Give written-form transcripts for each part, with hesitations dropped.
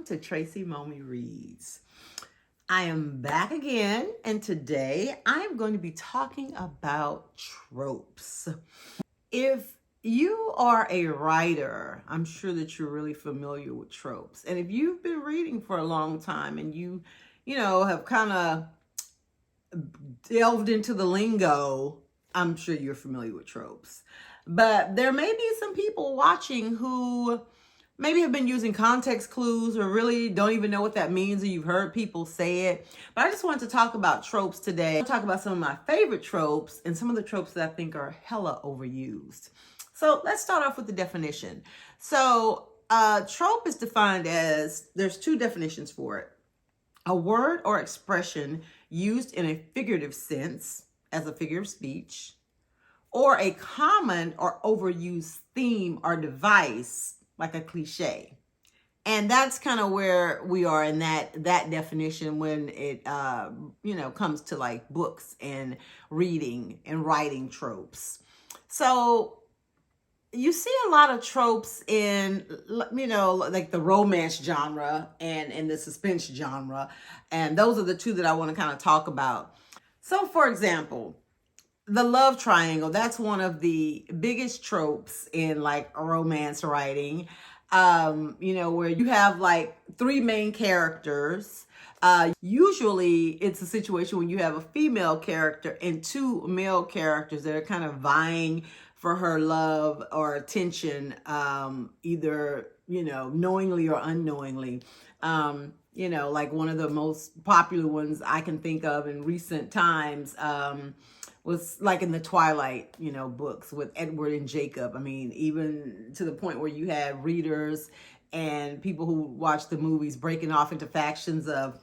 to Tracy Mommy Reads. I am back again, and today I am going to be talking about tropes. If you are a writer, I'm sure that you're really familiar with tropes. And if you've been reading for a long time and you have kind of delved into the lingo, I'm sure you're familiar with tropes. But there may be some people watching who maybe have been using context clues or really don't even know what that means, or you've heard people say it. But I just wanted to talk about tropes today. I'll talk about some of my favorite tropes and some of the tropes that I think are hella overused. So let's start off with the definition. So trope is defined as, there's two definitions for it. A word or expression used in a figurative sense as a figure of speech, or a common or overused theme or device like a cliche. And that's kind of where we are in that definition when it comes to like books and reading and writing tropes. So you see a lot of tropes in, like the romance genre and in the suspense genre. And those are the two that I want to kind of talk about. So for example, the love triangle, that's one of the biggest tropes in like romance writing, where you have like three main characters. Usually it's a situation when you have a female character and two male characters that are kind of vying for her love or attention, either, knowingly or unknowingly. Like one of the most popular ones I can think of in recent times, was like in the Twilight, books with Edward and Jacob. I mean, even to the point where you had readers and people who watched the movies breaking off into factions of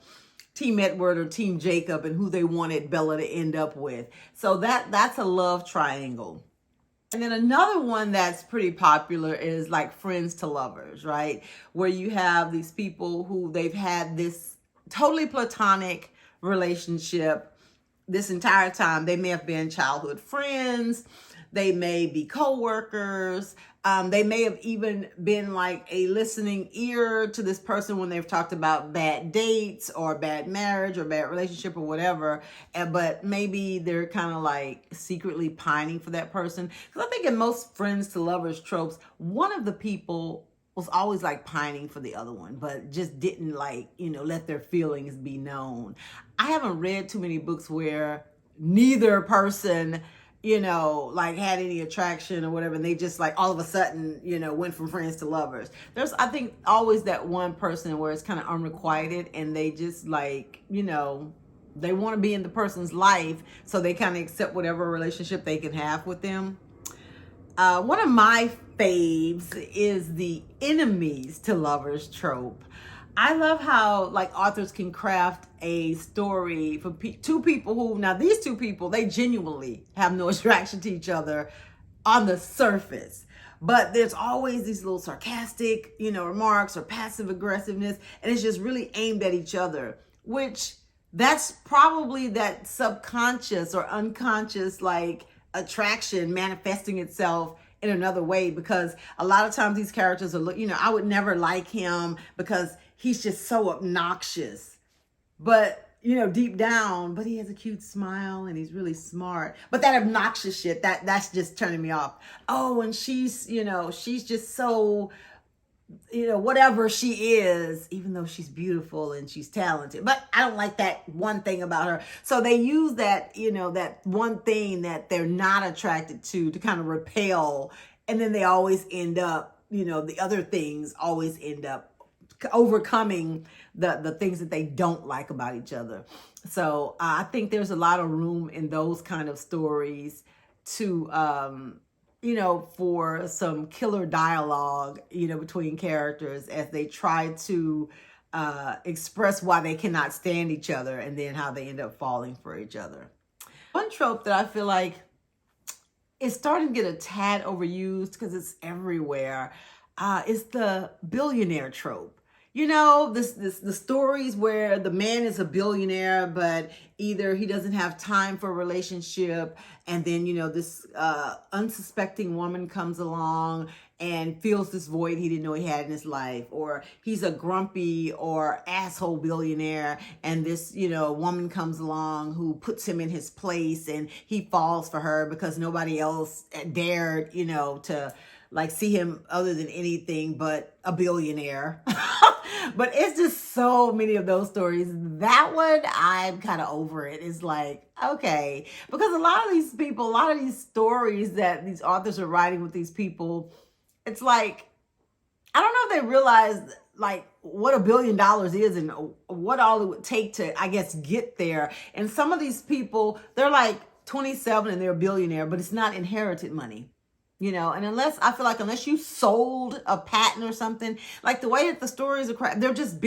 Team Edward or Team Jacob and who they wanted Bella to end up with. So that's a love triangle. And then another one that's pretty popular is like friends to lovers, right? Where you have these people who they've had this totally platonic relationship this entire time. They may have been childhood friends. They may be co-workers. They may have even been like a listening ear to this person when they've talked about bad dates or bad marriage or bad relationship or whatever. But maybe they're kind of like secretly pining for that person. Because I think in most friends to lovers tropes, one of the people was always like pining for the other one, but just didn't like, let their feelings be known. I haven't read too many books where neither person, like had any attraction or whatever, and they just like all of a sudden, went from friends to lovers. There's, I think, always that one person where it's kind of unrequited and they just like, they want to be in the person's life, so they kind of accept whatever relationship they can have with them. One of my faves is the enemies to lovers trope. I love how like authors can craft a story for two people who, now these two people, they genuinely have no attraction to each other on the surface. But there's always these little sarcastic, remarks or passive aggressiveness, and it's just really aimed at each other, which that's probably that subconscious or unconscious like attraction manifesting itself in another way, because a lot of times these characters are, I would never like him because he's just so obnoxious. But, deep down, but he has a cute smile and he's really smart. But that obnoxious shit, that's just turning me off. Oh, and she's, she's just so, whatever she is, even though she's beautiful and she's talented. But I don't like that one thing about her. So they use that, that one thing that they're not attracted to kind of repel. And then they always end up, the other things always end up overcoming the things that they don't like about each other. So I think there's a lot of room in those kind of stories to, for some killer dialogue, between characters as they try to express why they cannot stand each other and then how they end up falling for each other. One trope that I feel like is starting to get a tad overused because it's everywhere is the billionaire trope. the stories where the man is a billionaire, but either he doesn't have time for a relationship, and then this unsuspecting woman comes along and fills this void he didn't know he had in his life, or he's a grumpy or asshole billionaire, and this woman comes along who puts him in his place, and he falls for her because nobody else dared to like see him other than anything but a billionaire. But it's just so many of those stories. That one, I'm kind of over it. It's like, okay, because a lot of these stories that these authors are writing with these people, it's like, I don't know if they realize like what $1 billion is and what all it would take to, I guess, get there. And some of these people, they're like 27 and they're a billionaire, but it's not inherited money. And unless you sold a patent or something, like the way that the stories are, they're just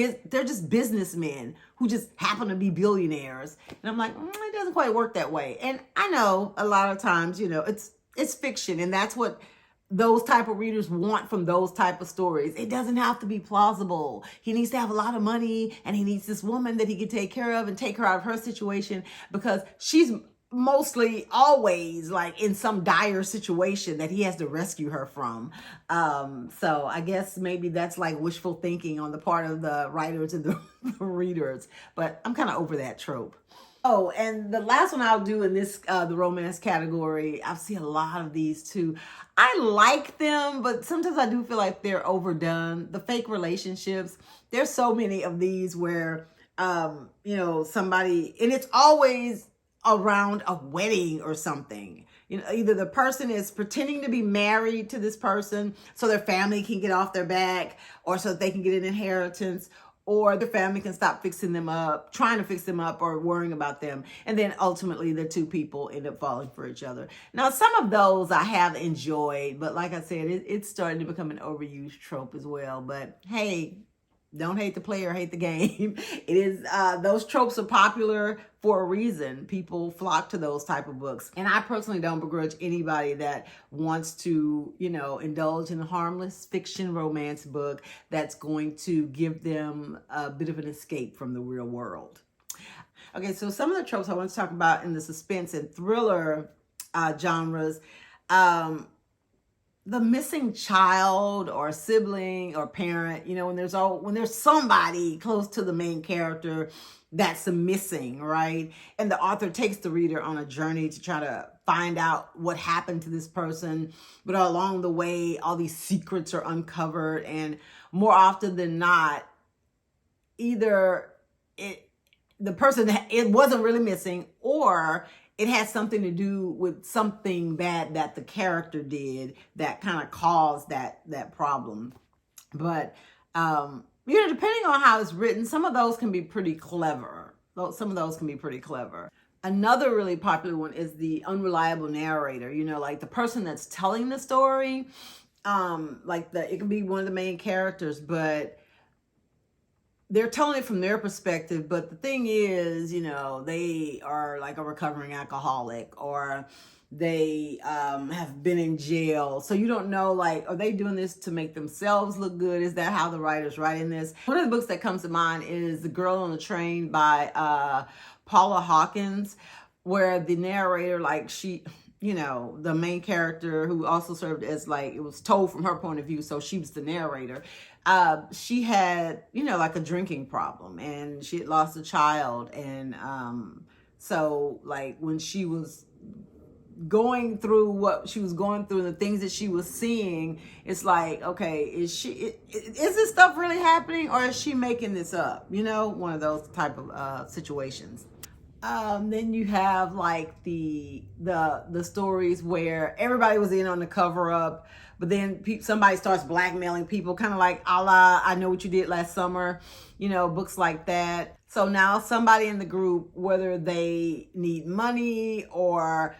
businessmen who just happen to be billionaires. And I'm like, it doesn't quite work that way. And I know a lot of times, it's fiction, and that's what those type of readers want from those type of stories. It doesn't have to be plausible. He needs to have a lot of money, and he needs this woman that he can take care of and take her out of her situation, because she's mostly always like in some dire situation that he has to rescue her from. So I guess maybe that's like wishful thinking on the part of the writers and the readers, but I'm kind of over that trope. Oh, and the last one I'll do in this, the romance category, I see a lot of these too. I like them, but sometimes I do feel like they're overdone. The fake relationships, there's so many of these where, somebody, and it's always around a wedding or something. Either the person is pretending to be married to this person so their family can get off their back, or so that they can get an inheritance, or the family can stop trying to fix them up or worrying about them. And then ultimately the two people end up falling for each other. Now, some of those I have enjoyed, but like I said, it's starting to become an overused trope as well. But hey, don't hate the player, hate the game. It is, those tropes are popular for a reason. People flock to those type of books. And I personally don't begrudge anybody that wants to, indulge in a harmless fiction romance book that's going to give them a bit of an escape from the real world. Okay, so some of the tropes I want to talk about in the suspense and thriller genres. The missing child or sibling or parent, when there's somebody close to the main character that's missing, right? And the author takes the reader on a journey to try to find out what happened to this person. But along the way, all these secrets are uncovered. And more often than not, either the person, it wasn't really missing, or it has something to do with something bad that the character did that kind of caused that problem. But, depending on how it's written, some of those can be pretty clever. Another really popular one is the unreliable narrator, like the person that's telling the story. It can be one of the main characters, but they're telling it from their perspective. But the thing is, they are like a recovering alcoholic, or they have been in jail. So you don't know, like, are they doing this to make themselves look good? Is that how the writer's writing this? One of the books that comes to mind is The Girl on the Train by Paula Hawkins, where the narrator, like the main character, who also served as, like, it was told from her point of view, so she was the narrator. She had, like a drinking problem, and she had lost a child. And so, like, when she was going through what she was going through and the things that she was seeing, it's like, okay, is this stuff really happening, or is she making this up? One of those type of situations. Then you have like the stories where everybody was in on the cover up, but then somebody starts blackmailing people, kind of like a la I Know What You Did Last Summer, books like that. So now somebody in the group, whether they need money or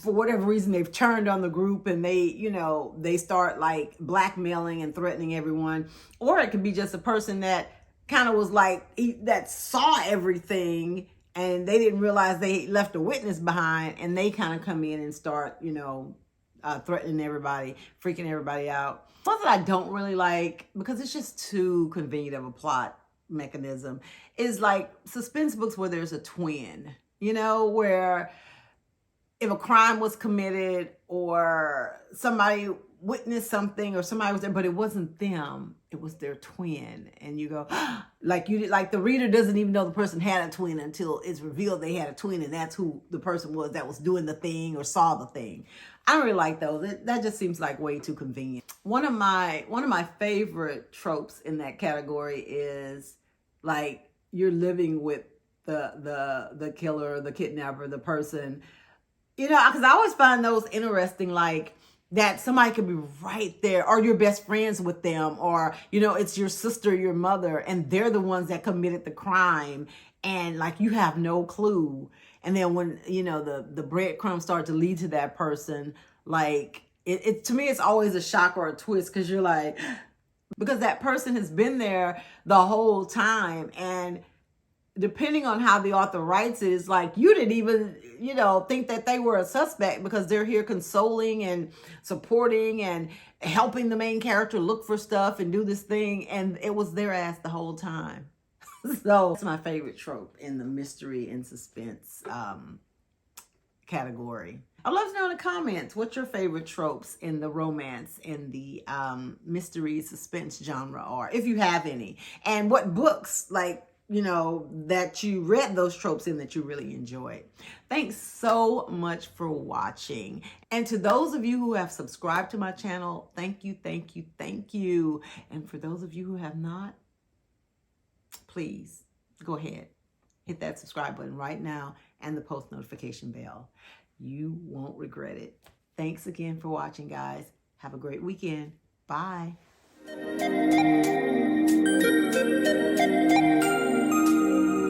for whatever reason, they've turned on the group, and they start like blackmailing and threatening everyone. Or it could be just a person that kind of was like, that saw everything, and they didn't realize they left a witness behind, and they kind of come in and start, threatening everybody, freaking everybody out. One that I don't really like, because it's just too convenient of a plot mechanism, is like suspense books where there's a twin, you know, where if a crime was committed or somebody witnessed something or somebody was there, but it wasn't them, it was their twin. And you go, like the reader doesn't even know the person had a twin until it's revealed they had a twin, and that's who the person was that was doing the thing or saw the thing. I don't really like those. That just seems like way too convenient. One of my favorite tropes in that category is like you're living with the killer, the kidnapper, the person. You know, because I always find those interesting, like that somebody could be right there, or you're best friends with them, or, you know, it's your sister, your mother, and they're the ones that committed the crime, and like you have no clue. And then when, you know, the breadcrumbs start to lead to that person, like it to me, it's always a shock or a twist, because you're like, because that person has been there the whole time, and depending on how the author writes it, it's like you didn't even, you know, think that they were a suspect, because they're here consoling and supporting and helping the main character look for stuff and do this thing, and it was their ass the whole time. So it's my favorite trope in the mystery and suspense category. I'd love to know in the comments what your favorite tropes in the romance and the mystery suspense genre are, if you have any, and what books, like, you know, that you read those tropes in that you really enjoyed. Thanks so much for watching. And to those of you who have subscribed to my channel, thank you, thank you, thank you. And for those of you who have not, please go ahead, hit that subscribe button right now and the post notification bell. You won't regret it. Thanks again for watching, guys. Have a great weekend. Bye.